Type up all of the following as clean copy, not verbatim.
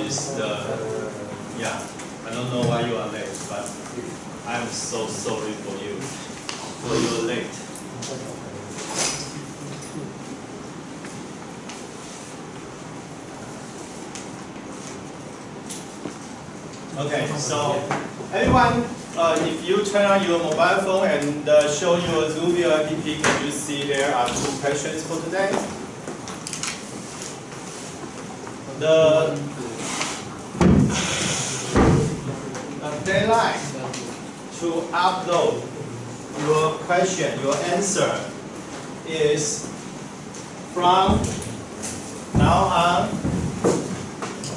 is the, yeah, I don't know why you are late, but I'm so sorry for you, for you're late. Okay, so everyone, if you turn on your mobile phone and show your Zoomview app, can you see there are 2 questions for today? The deadline to upload your question, your answer, is from now on.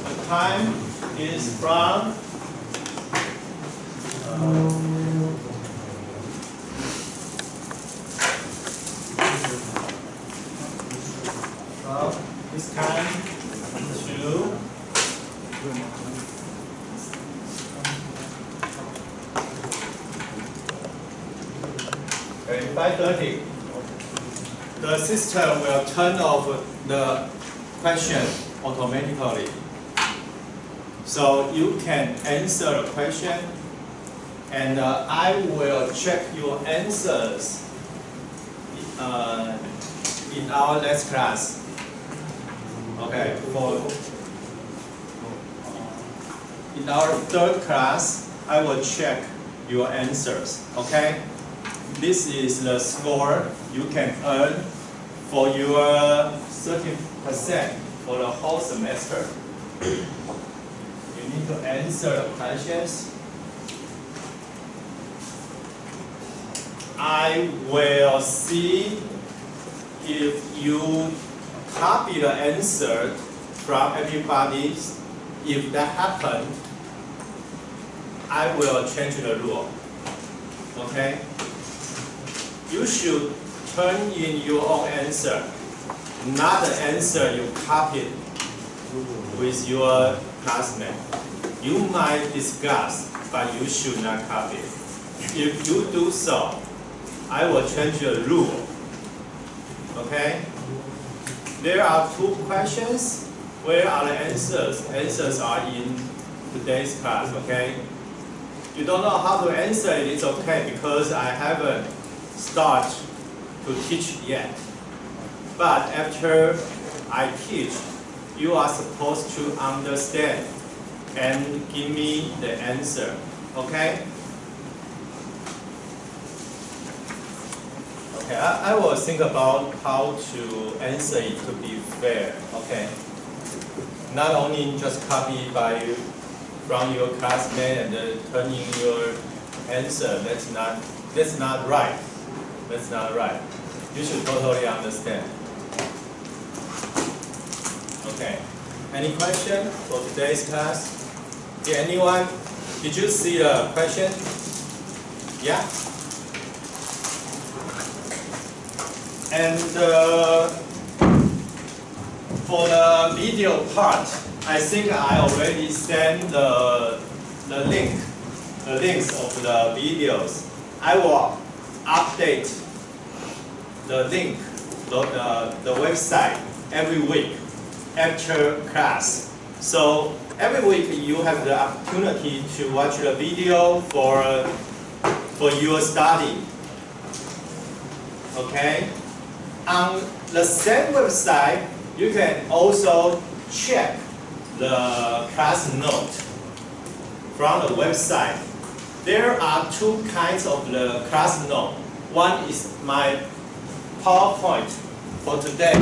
The time is from this time to okay, 5:30. The system will turn off the question automatically. So you can answer the question, and I will check your answers in our next class. Okay, in our 3rd class, I will check your answers. Okay, this is the score you can earn for your 30% for the whole semester. You need to answer the questions. I will see if you copy the answer from everybody. If that happens, I will change the rule. Okay? You should turn in your own answer, not the answer you copied with your classmate. You might discuss, but you should not copy. If you do so, I will change the rule. Okay? There are 2 questions. Where are the answers? Answers are in today's class, okay? You don't know how to answer it, it's okay, because I haven't started to teach yet. But after I teach, you are supposed to understand and give me the answer, okay? Okay, I will think about how to answer it to be fair, okay? Not only just copy from your classmate and turn in your answer. That's not right. That's not right. You should totally understand. Okay. Any question for today's class? Yeah, anyone? Did you see the question? Yeah? And for the video part, I think I already sent the links of the videos. I will update the link, the website every week after class. So every week you have the opportunity to watch the video for your study. Okay? On the same website, you can also check the class note from the website. There are 2 kinds of the class note. One is my PowerPoint for today.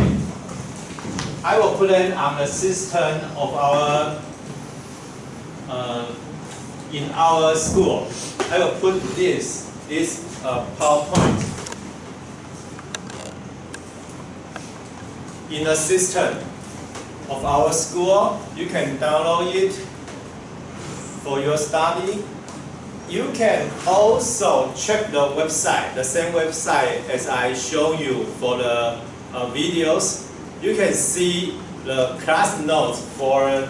I will put it on the system of our in our school. I will put this PowerPoint in the system of our school. You can download it for your study. You can also check the website, the same website as I show you for the videos. You can see the class notes for,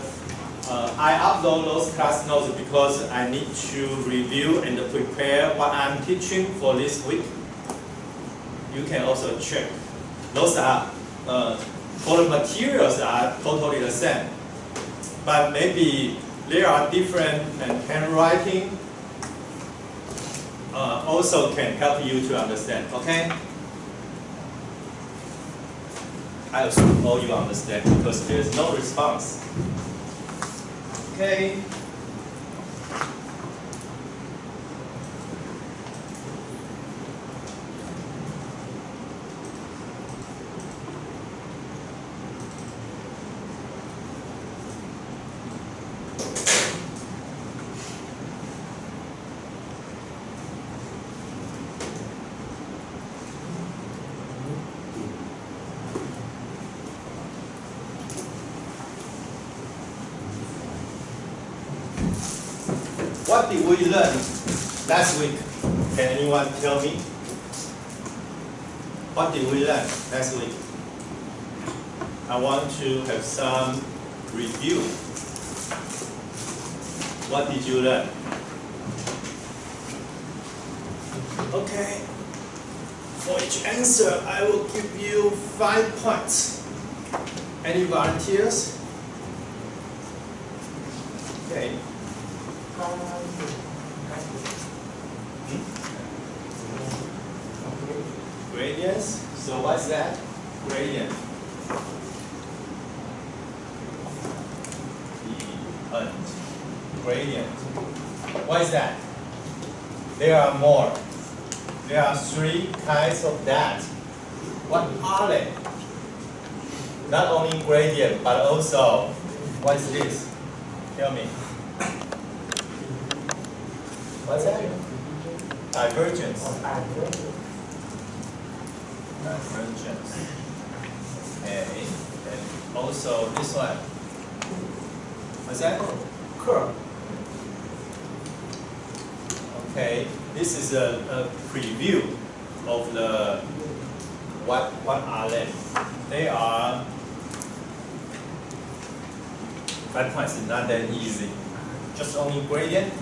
I upload those class notes because I need to review and prepare what I'm teaching for this week. You can also check. Those are, for the materials are totally the same. but maybe there are different handwriting. Also can help you to understand. Okay. I assume all you understand because there is no response. Okay. What did we learn last week? Can anyone tell me? What did we learn last week? I want to have some review. What did you learn? Okay. For each answer, I will give you 5 points. Any volunteers? Okay. Gradients. So what's that? Gradient. Gradient. What is that? There are more. There are 3 kinds of that. What are they? Not only gradient, but also, what is this? Tell me. What's that? Divergence. Divergence. Okay. And also this one. What's that? Curve. Okay. This is a preview of the what are they? They are 5 points is not that easy. Just only gradient.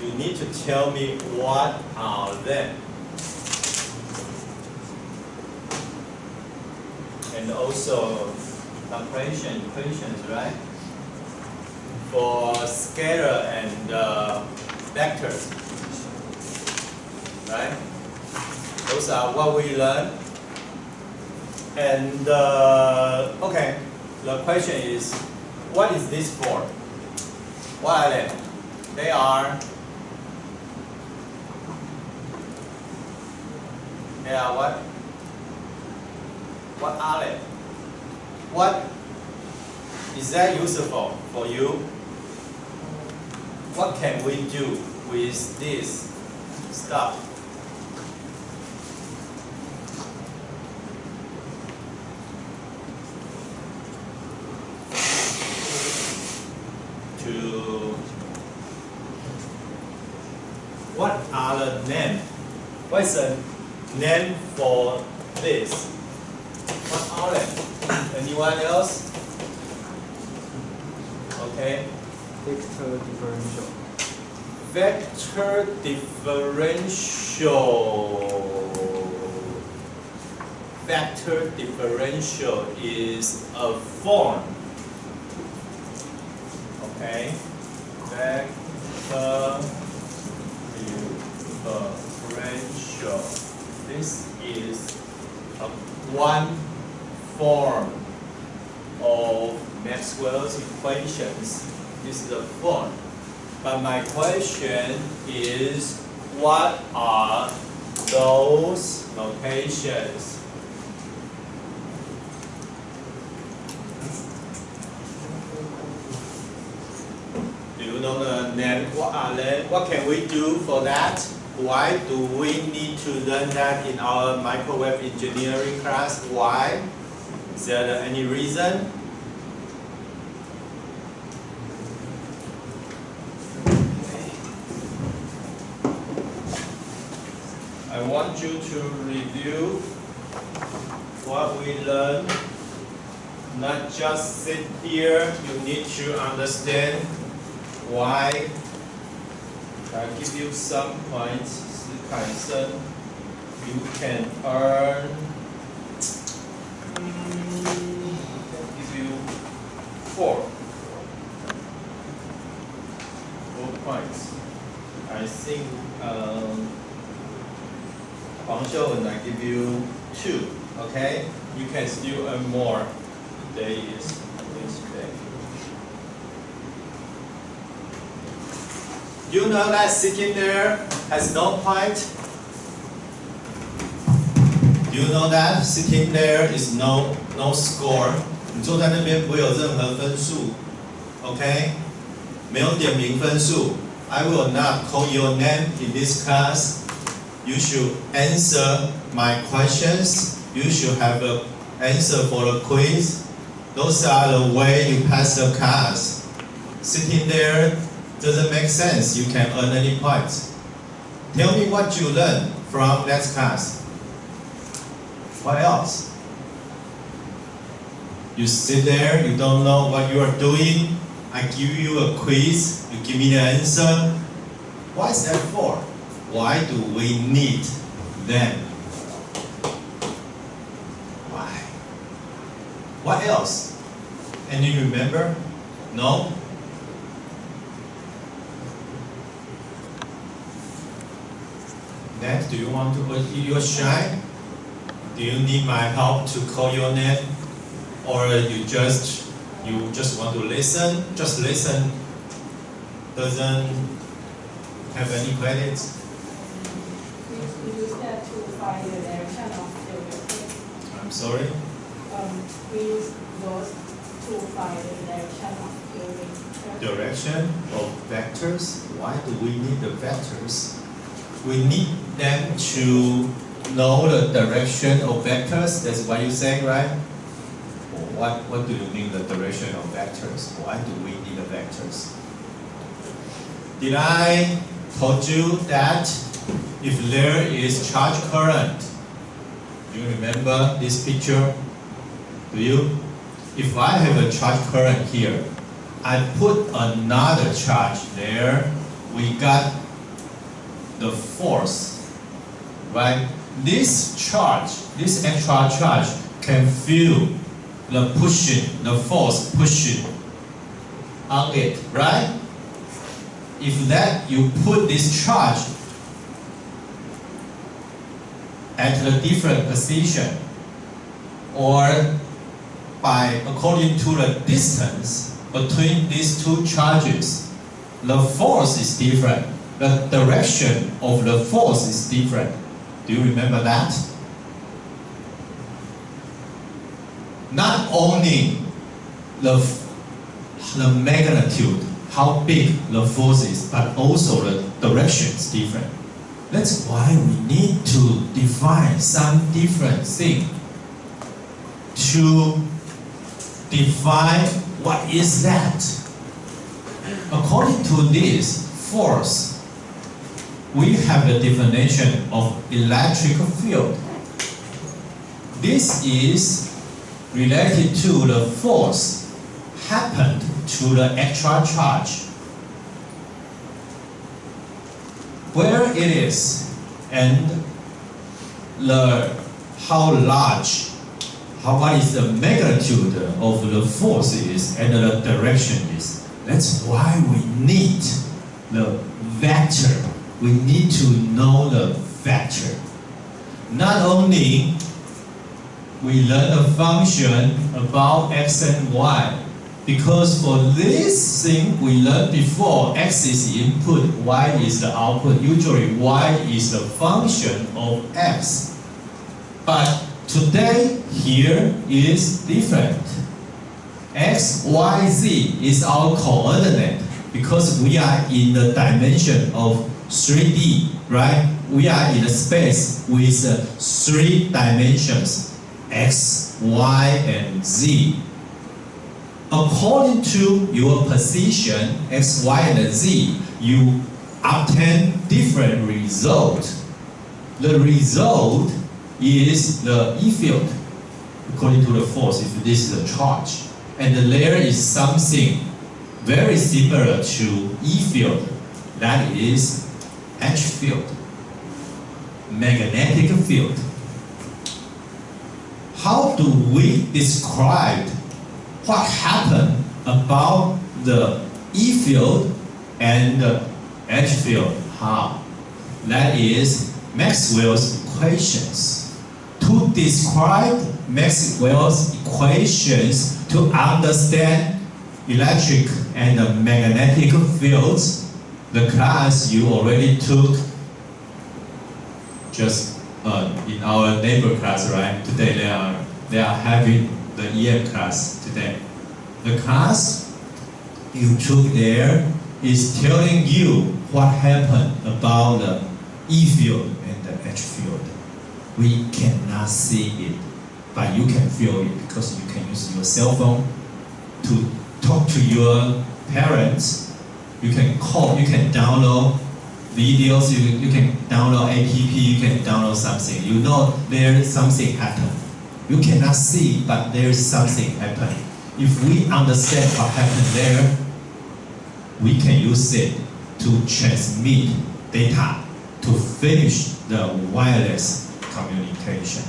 You need to tell me what are them. And also compression equations, right? For scalar and vectors, right? Those are what we learned. And okay, the question is, what is this for? What are they? They are what? What are they? What is that useful for you? What can we do with this stuff? What are the names? What is the name for this? What are they? Anyone else? Okay. Vector differential. Vector differential. Vector differential is a form. Okay. Vector differential. This is one form of Maxwell's equations. This is a form. But my question is, what are those notations? Do you know the name? What are they? What can we do for that? Why do we need to learn that in our microwave engineering class? Why? Is there any reason? I want you to review what we learned. Not just sit here, you need to understand why. I'll give you some points. 史凯生, you can earn 4 points. I think Huang Xiu and I give you 2. Okay, you can still earn more. Today is Wednesday. You know that sitting there has no point? You know that sitting there is no score. 你坐在那边不会有任何分数 ，OK？ 没有点名分数。I will not call your name in this class. You should answer my questions. You should have an answer for the quiz. Those are the way you pass the class. Sitting there doesn't make sense. You can earn any points. Tell me what you learned from that class. What else? You sit there, you don't know what you are doing. I give you a quiz, you give me the answer. What is that for? Why do we need them? Why? What else? Any remember? No? Next, do you want to, you're shy? Do you need my help to call your name? Or you just want to listen? Just listen. Doesn't have any credits. We use that to find the direction of the vector. I'm sorry? We use those to find the direction of the vector. Direction of vectors. Why do we need the vectors? We need them to know the direction of vectors. That's what you say, right? What do you mean the direction of vectors? Why do we need the vectors? Did I told you that if there is charge current, do you remember this picture? Do you? If I have a charge current here, I put another charge there, we got the force, right? This charge, this extra charge can feel the pushing, the force pushing on it, right? If that you put this charge at a different position, or by according to the distance between these two charges, the force is different. The direction of the force is different. Do you remember that? Not only the magnitude, how big the force is, but also the direction is different. That's why we need to define some different thing to define what is that. According to this force, we have the definition of electric field. This is related to the force happened to the extra charge. Where it is and how large, what is the magnitude of the force is and the direction is. That's why we need the vector. We need to know the vector. Not only we learn a function about x and y, because for this thing we learned before, x is the input, y is the output. Usually y is the function of x. But today here is different. X, y, z is our coordinate because we are in the dimension of 3D, right? We are in a space with 3 dimensions, x, y, and z. According to your position, x, y, and z, you obtain different results. The result is the E field, according to the force, if this is a charge. And there is something very similar to E field, that is H field, magnetic field. How do we describe what happened about the E field and the H field. How? That is Maxwell's equations. To describe Maxwell's equations to understand electric and magnetic fields, the class you already took just in our neighbor class, right? Today they are having the EM class today. The class you took there is telling you what happened about the E field and the H field. We cannot see it, but you can feel it because you can use your cell phone to talk to your parents. You can call, you can download videos, you can download app, you can download something. You know there is something happened. You cannot see, but there is something happened. If we understand what happened there, we can use it to transmit data to finish the wireless communication.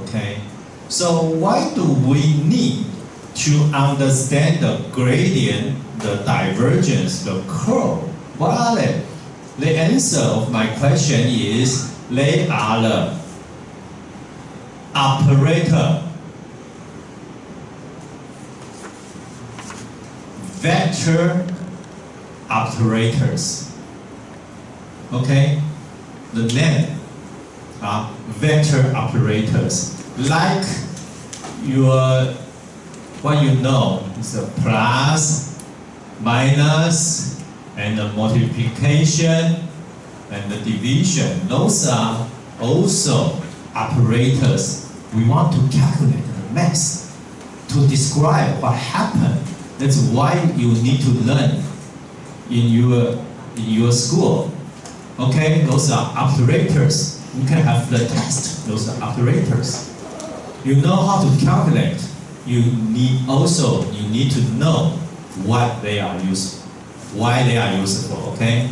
Okay? So why do we need to understand the gradient, the divergence, the curve? What are they? The answer of my question is they are the operator, vector operators. Okay? The name are vector operators. Like your, what you know is a plus, minus, and the multiplication, and the division. Those are also operators. We want to calculate the mass to describe what happened. That's why you need to learn in your school. Okay, those are operators. You can have the test. Those are operators. You know how to calculate. You need to know what they are used, why they are useful. Okay,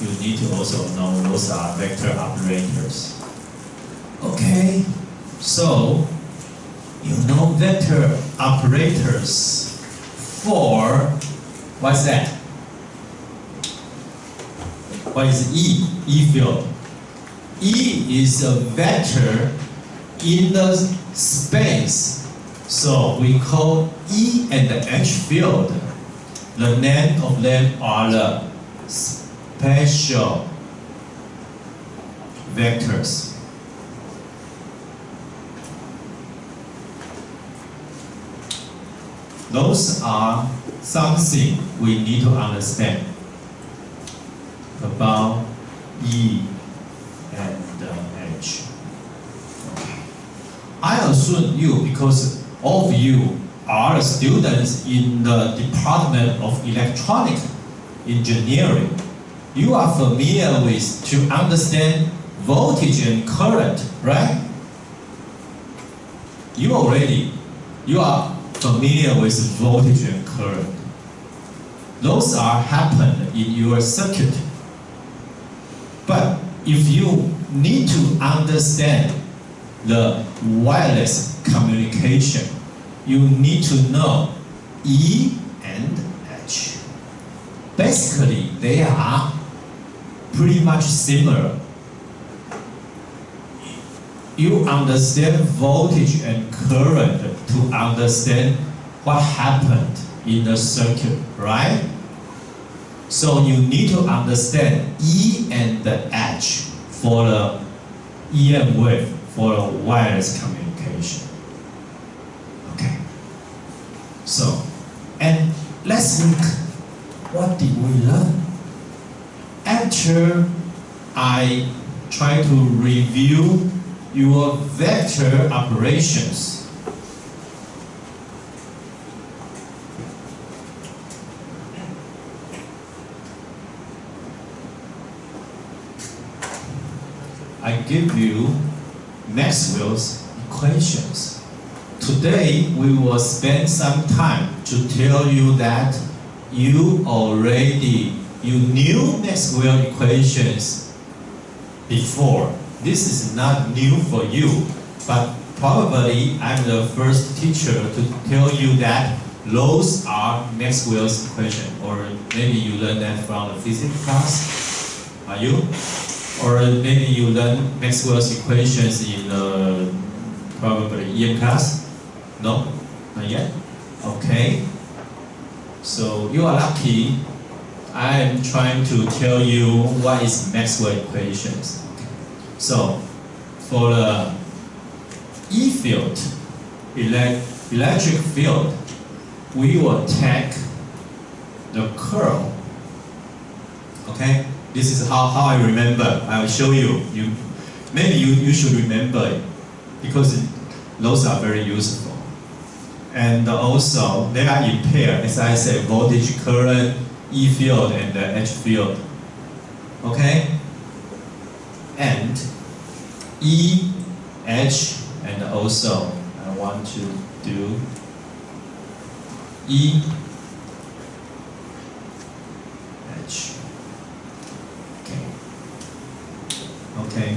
you need to also know those are vector operators. Okay, so you know vector operators for what's that? What is E? E field. E is a vector in the space. So we call E and the H field. The name of them are the spatial vectors. Those are something we need to understand about E and H. Okay. I assume you, because all of you are students in the Department of Electronic Engineering, you are familiar with to understand voltage and current, right? You are familiar with voltage and current. Those are happen in your circuit. But if you need to understand the wireless communication, you need to know E and H. Basically, they are pretty much similar. You understand voltage and current to understand what happened in the circuit, right? So you need to understand E and the H for the EM wave, for the wireless communication. Okay. So, and let's look, what did we learn? After I try to review your vector operations, I give you Maxwell's equations. Today we will spend some time to tell you that you knew Maxwell equations before. This is not new for you, but probably I'm the first teacher to tell you that those are Maxwell's equation, or maybe you learned that from the physics class. Are you? Or maybe you learned Maxwell's equations in probably EM class? No? Not yet? Okay. So you are lucky. I am trying to tell you what is Maxwell equations. So for the E field, electric field, we will take the curl. Okay? This is how I remember. I will show you. Maybe you should remember it because those are very useful. And also, they are in pair, as I said, voltage, current, E field, and the H field. Okay? And E, H, and also I want to do E, H. Okay.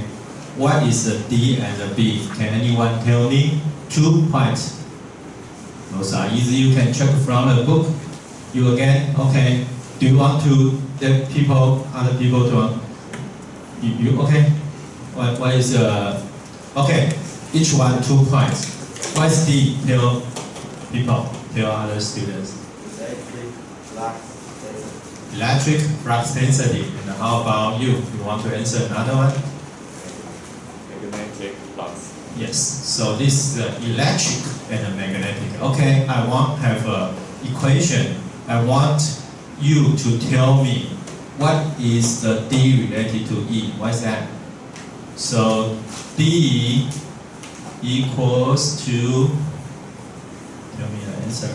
What is the D and the B? Can anyone tell me? 2 points. Those are easy. You can check from the book. You again? Okay. Do you want to let other people to? You okay? What is okay? Each one 2 points. What is D? Tell people. Tell other students. Electric flux density. And how about you? You want to answer another one? Magnetic flux. Yes. So this is the electric and the magnetic. Okay. I want to have an equation. I want you to tell me what is the D related to E. What is that? So D equals to. Tell me the answer.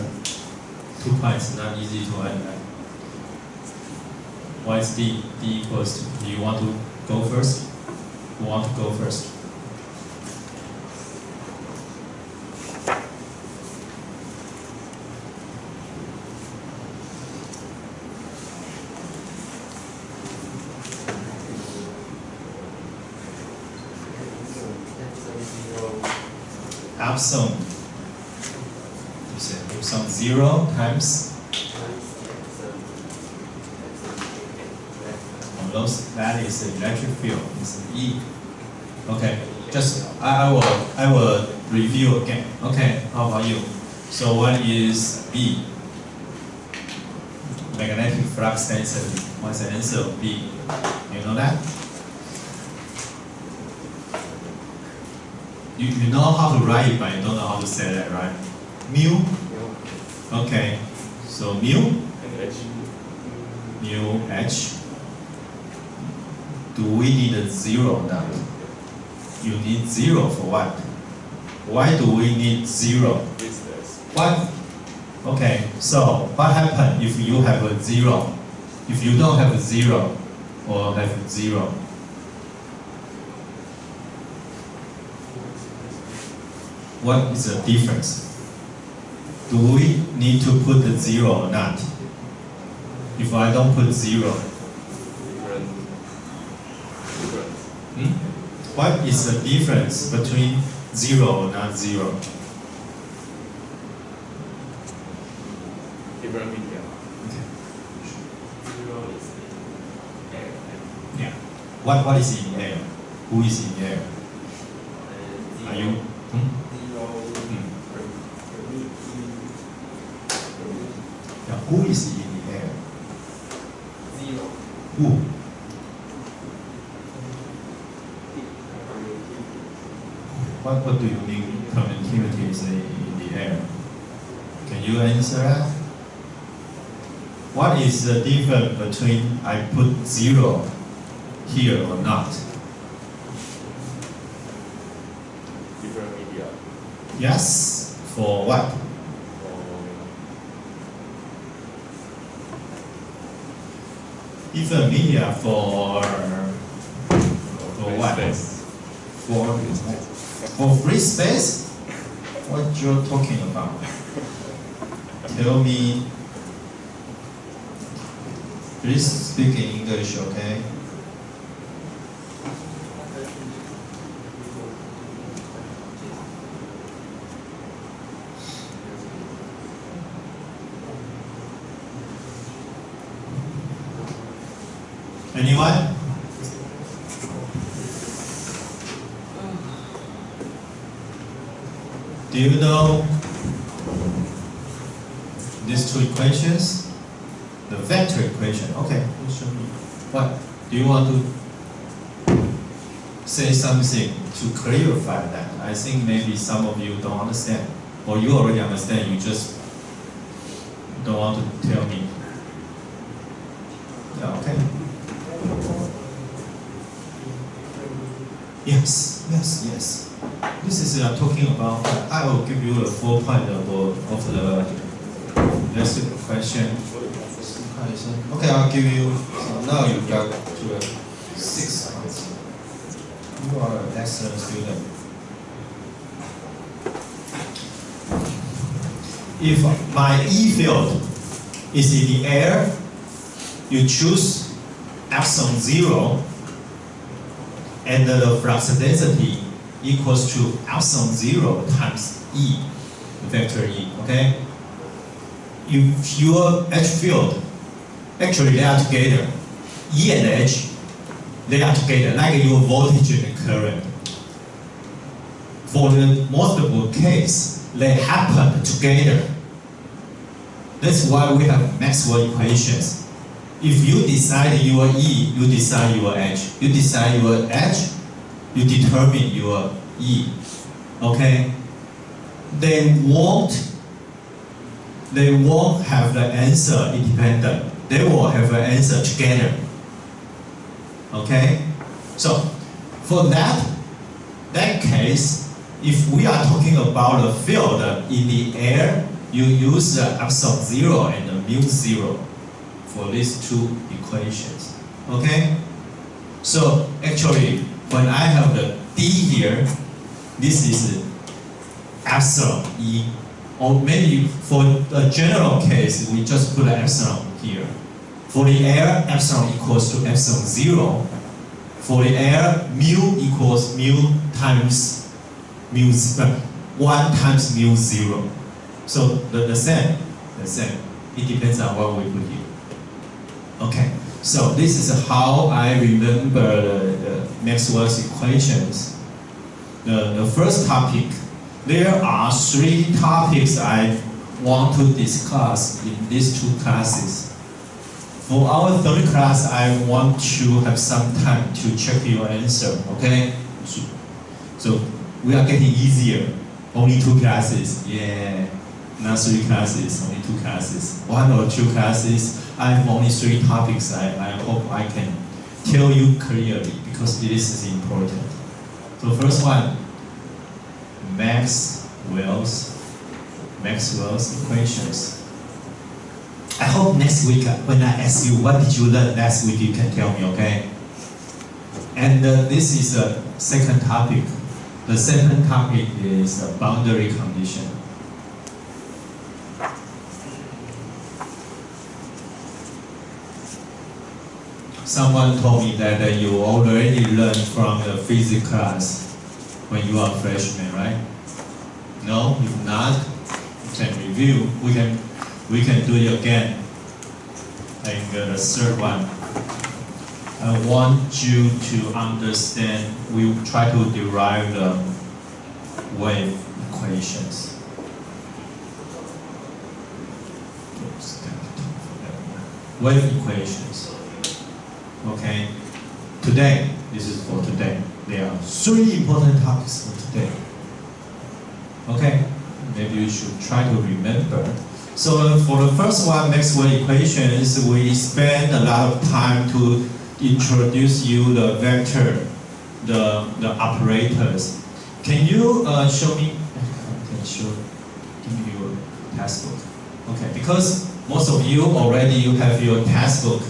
2 points. Not easy to answer. What is D? D equals to, do you want to go first? Who want to go first? Epsilon. You said epsilon 0 times. That is the electric field. It's E. Okay. Just I will review again. Okay. How about you? So what is B? Magnetic flux density. What's the answer of B? You know that? You know how to write it, but you don't know how to say that, right? Mu. Okay. So mu. Mu H. Do we need a 0 or not? You need 0 for what? Why do we need 0? What? Okay, so what happens if you have a 0? If you don't have a 0 or have 0? What is the difference? Do we need to put the 0 or not? If I don't put 0, what is the difference between 0 or not 0? Different media. Okay. 0 is air. Yeah. What is in air? Who is in air? Are you? Yeah, who is in the air? 0. Who? What do you mean conductivity is in the air? Can you answer that? What is the difference between I put 0 here or not? Different media. Yes. For what? Different media for what? For free space? What you're talking about? Tell me. Please speak in English, okay? Anyone? Do you know these two equations? The vector equation. Okay, you show me. What? Do you want to say something to clarify that? I think maybe some of you don't understand, or you already understand, you just don't want to tell me. Yeah, okay. Yes. This is talking about, I will give you a 4 point of the next question. Okay, I'll give you, so now you got to 6 points. You are an excellent student. If my E field is in the air, you choose epsilon 0, and the flux density equals to epsilon 0 times E, vector E, okay? If your H field, actually they are together. E and H, they are together, like your voltage and current. For the multiple case, they happen together. That's why we have Maxwell equations. If you decide your E, you decide your H. You decide your H, you determine your E. Okay? They won't have the answer independent. They will have the answer together. Okay? So, for that case, if we are talking about a field in the air, you use the epsilon 0 and the mu 0 for these two equations. Okay? So, actually, when I have the D here, this is epsilon E. Or maybe for a general case, we just put an epsilon here. For the air, epsilon equals to epsilon 0. For the air, mu equals mu times mu 1 times mu 0. So the same. It depends on what we put here. Okay, so this is how I remember the Maxwell's equations. The first topic, there are 3 topics I want to discuss in these 2 classes. For our 3rd class, I want to have some time to check your answer, okay? So we are getting easier. Only 2 classes, yeah. Not 3 classes, only 2 classes. 1 or 2 classes, I have only 3 topics. I hope I can tell you clearly because this is important. So first one, Maxwell's equations. I hope next week when I ask you what did you learn last week, you can tell me, okay? And this is the second topic. The second topic is the boundary condition. Someone told me that you already learned from the physics class when you are a freshman, right? No, if not, you can review. We can do it again. And the third one, I want you to understand. We try to derive the wave equations. Wave equations. Okay. Today, this is for today. There are 3 important topics for today. Okay. Maybe you should try to remember. So for the first one, Maxwell equations, we spend a lot of time to introduce you the vector, the operators. Can you show me? Give me your textbook. Okay, because most of you already have your textbook.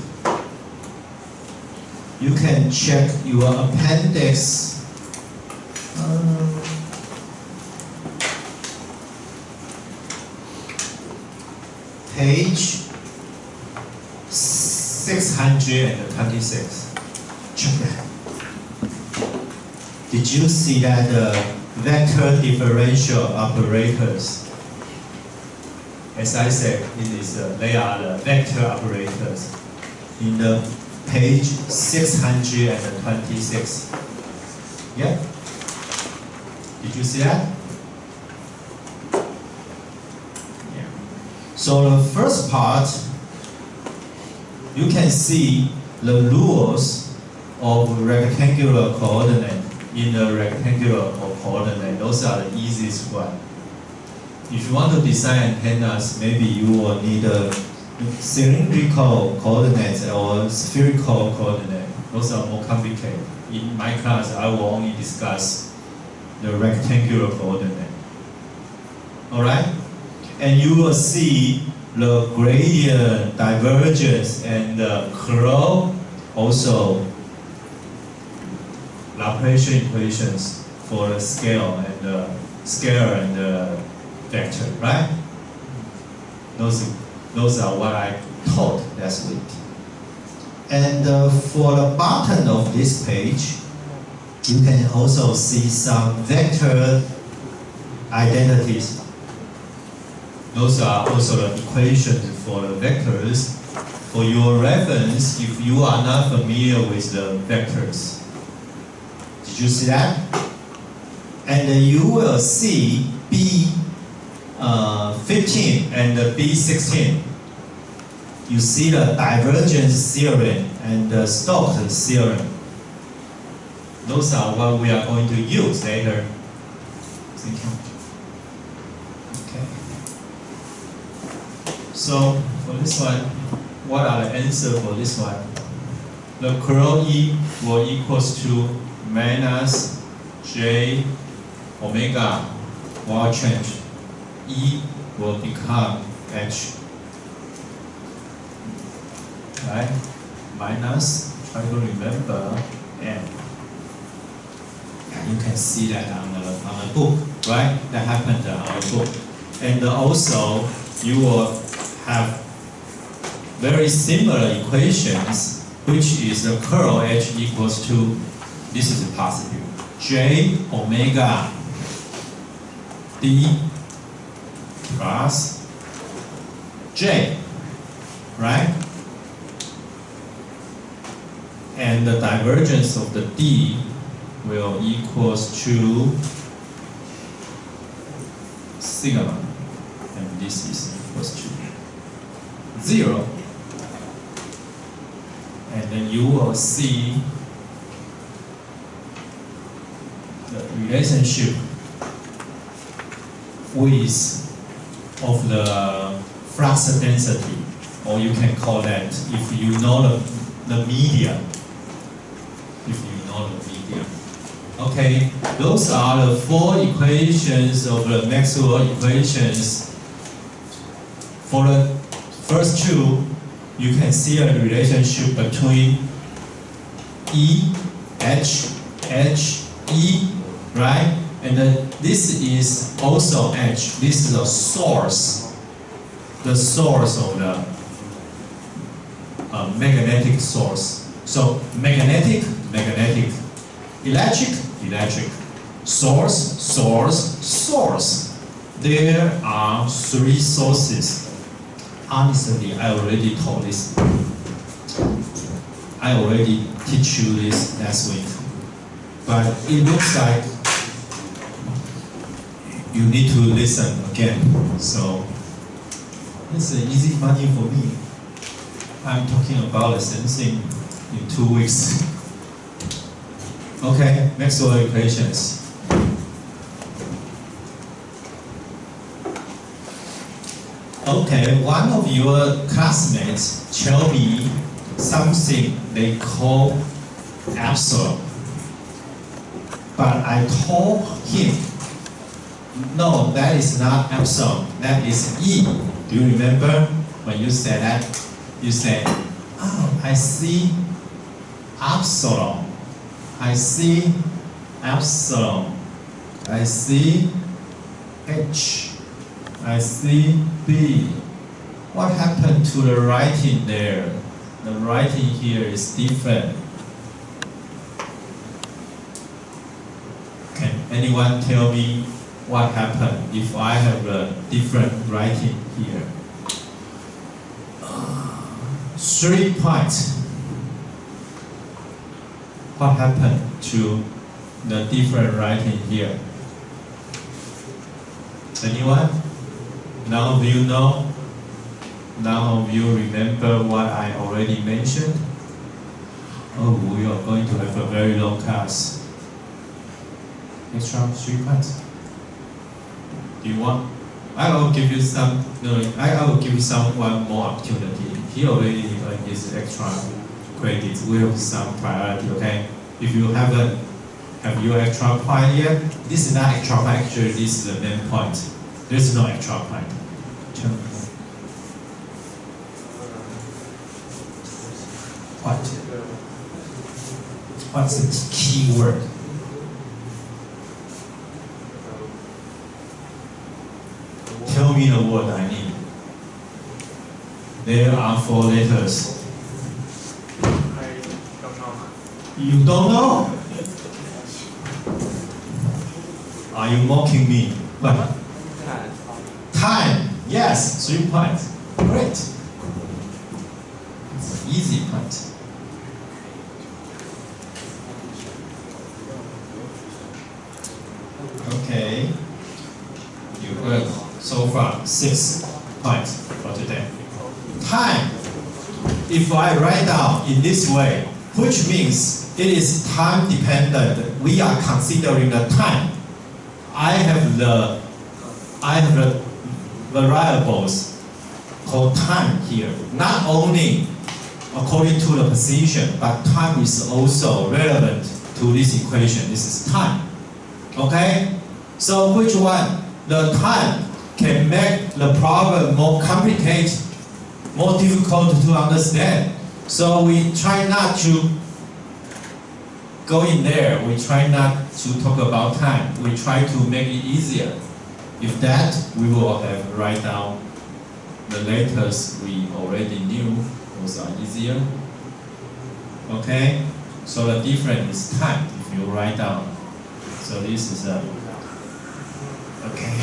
You can check your appendix. Page 626. Check that. Did you see that vector differential operators? As I said, they are the vector operators. In the page 626. Yeah? Did you see that? Yeah. So the first part, you can see the rules of rectangular coordinate in the rectangular coordinate. Those are the easiest one. If you want to design antennas, maybe you will need a cylindrical coordinates or spherical coordinate. Those are more complicated. In my class, I will only discuss the rectangular coordinate. Alright? And you will see the gradient, divergence, and the curl, also Laplacian equations for the scale and the scalar and the vector, right? Those are what I taught last week. And for the bottom of this page, you can also see some vector identities. Those are also the equations for the vectors. For your reference, if you are not familiar with the vectors. Did you see that? And you will see B15 and B16. You see the divergence theorem and the Stokes theorem. Those are what we are going to use later. Thank you. Okay. So for this one, what are the answers for this one? The curl E will equals to minus J omega will change. E will become H. Right? Minus, try to remember, M. And you can see that on the book, right? That happened on our book. And also, you will have very similar equations, which is the curl H equals to, this is positive, J omega D plus J, right? And the divergence of the D will equals to sigma, and this is equals to 0. And then you will see the relationship with of the flux density, or you can call that, if you know the medium. If you know the medium. Okay, those are the 4 equations of the Maxwell equations. For the first 2, you can see a relationship between E, H, H, E, right? And this is also H. This is the source of the magnetic source. So magnetic, electric, source. There are 3 sources. Honestly, I already taught this. I already teach you this last week. But it looks like you need to listen again. So it's an easy money for me. I'm talking about the same thing in 2 weeks. Okay, Maxwell equations. Okay, one of your classmates tell me something they call epsilon. But I told him, no, that is not epsilon, that is E. Do you remember when you said that? You said, oh, I see epsilon. I see epsilon. I see H. I see B. What happened to the writing there? The writing here is different. Can anyone tell me what happened if I have a different writing here? 3 points. what happened to the different writing here? Anyone? None of you know? None of you remember what I already mentioned? Oh, we are going to have a very long class. Extra 3 points. Do you want? I will give you some. No, I will give you one more opportunity. He already earned his extra credits with some priority. Okay. If you haven't have your extra point yet, this is not extra point. Actually, this is the main point. There is no extra point. What's the key word? Tell me the word I need. There are 4 letters. I don't know. You don't know? Are you mocking me? What? Time. Yes, 3 points. Great. It's an easy point. Okay. You earned so far 6 points for today. Time. If I write down in this way, which means it is time dependent, we are considering the time. I have the variables called time here. Not only according to the position, but time is also relevant to this equation. This is time. Okay? So which one? The time can make the problem more complicated, more difficult to understand. So we try not to go in there. We try not to talk about time. We try to make it easier. If that, we will have write down the letters we already knew. Those are easier. Okay? So the difference is time if you write down. So this is okay.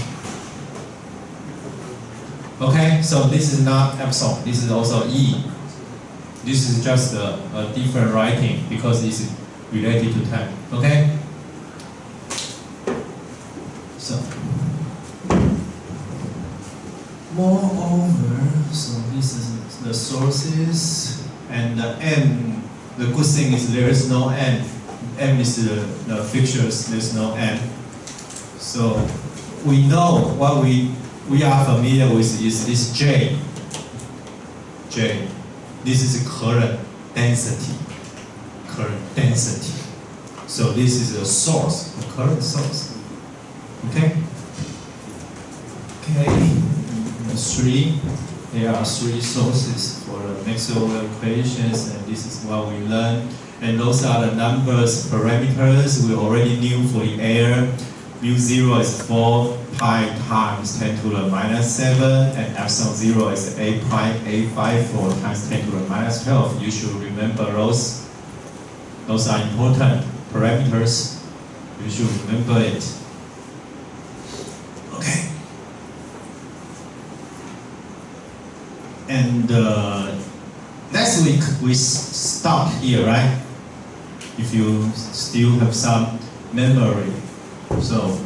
Okay, so this is not epsilon, this is also E. This is just a different writing because it's related to time. Okay? So, moreover, so this is the sources and the M. The good thing is there is no M. M is the fixtures, there's no M. So we know what we are familiar with is this J. J. This is current density. Current density. So this is a source, a current source. Okay? Okay. 3. There are 3 sources for the Maxwell equations, and this is what we learned. And those are the numbers, parameters we already knew for the air. mu0 is 4 pi times 10 to the minus 7, and epsilon 0 is 8.854 times 10 to the minus 12. You should remember those. Those are important parameters. You should remember it. Okay. And next week we stop here, right? If you still have some memory. So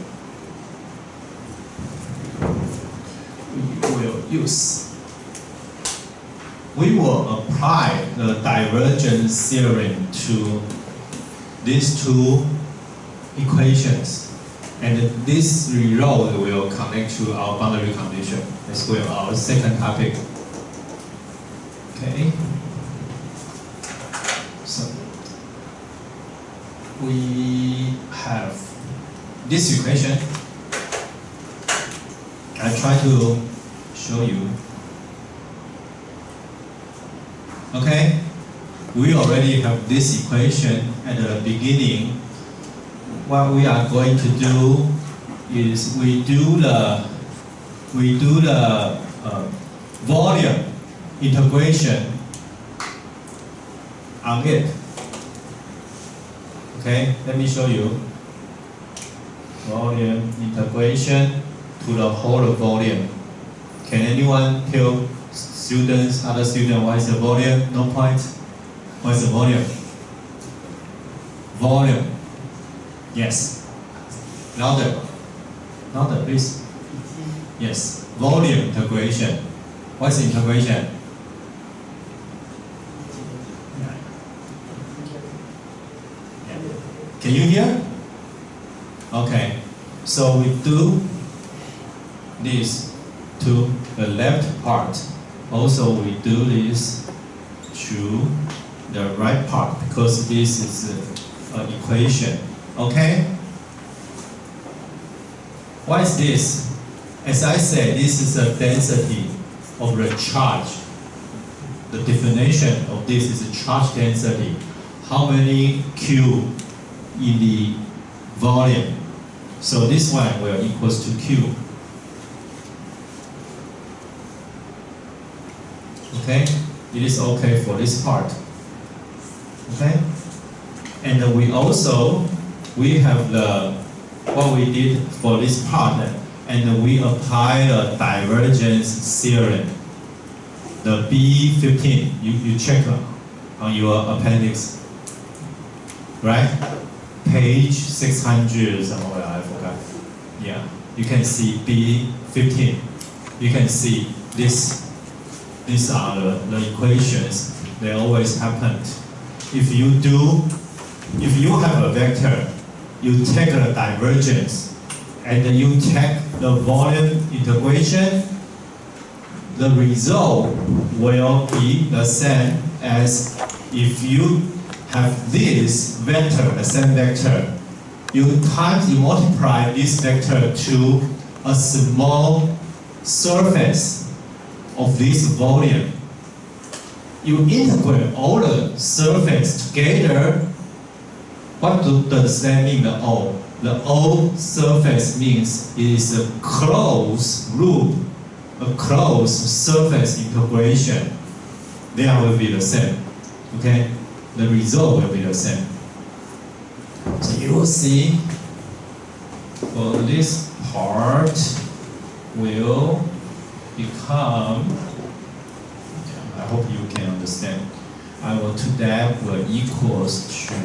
we will apply the divergence theorem to these 2 equations, and this result will connect to our boundary condition as well, our second topic. Okay. So we have this equation. I try to show you. Okay, we already have this equation at the beginning. What we are going to do is we do the volume integration on it. Okay, let me show you. Volume integration to the whole volume. Can anyone tell students, other students, what is the volume? No point. What is the volume? volume. Yes. Louder. Louder, please. Yes. Volume integration. What's integration? Can you hear? Okay. So we do this to the left part. Also, we do this to the right part because this is an equation. Okay? What is this? As I said, this is the density of the charge. The definition of this is a charge density. How many Q in the volume? So this one will equals to Q. Okay? It is okay for this part. Okay? And then we have what we did for this part, and we apply the divergence theorem. The B15, you check on your appendix, right? Page 600 somewhere, I forgot. Yeah, you can see B15. You can see this. These are the equations. They always happen. If you have a vector, you take the divergence, and then you take the volume integration, the result will be the same as if you have this vector, the same vector. You multiply this vector to a small surface of this volume. You integrate all the surface together. What does that mean, the O? The O surface means it is a closed loop, a closed surface integration. They will be the same. Okay? The result will be the same. So you will see for this part will become, I hope you can understand. That will equals to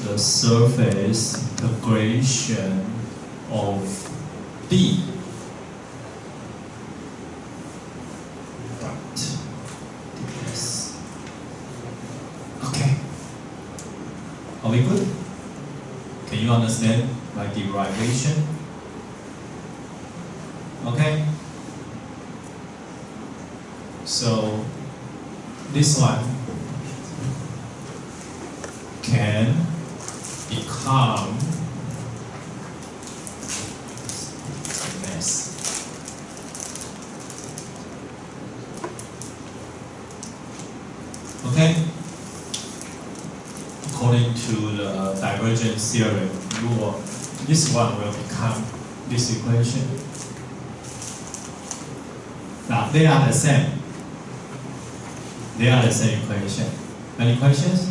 the surface integration of D. Yes. Okay. Are we good? Can you understand my derivation? Okay. So this one can become mess. Okay? According to the divergence theorem, this one will become this equation. Now they are the same. They are the same equation. Any questions?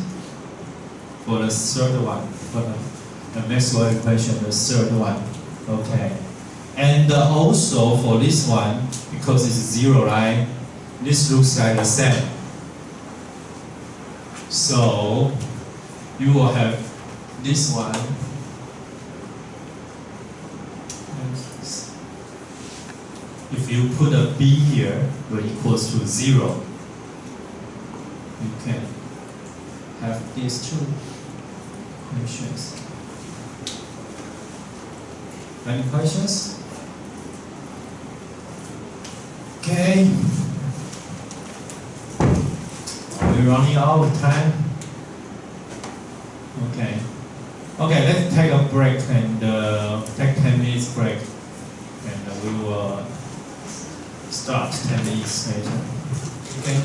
For the third one, for the Maxwell equation, the third one. Okay. And also for this one, because it's zero, right? This looks like the same. So you will have this one. If you put a B here, it equals to 0. You can have these two equations. Any questions? Okay. Are we running out of time? Okay. Okay, let's take a break and take 10 minutes break. And we will start 10 minutes later. Okay.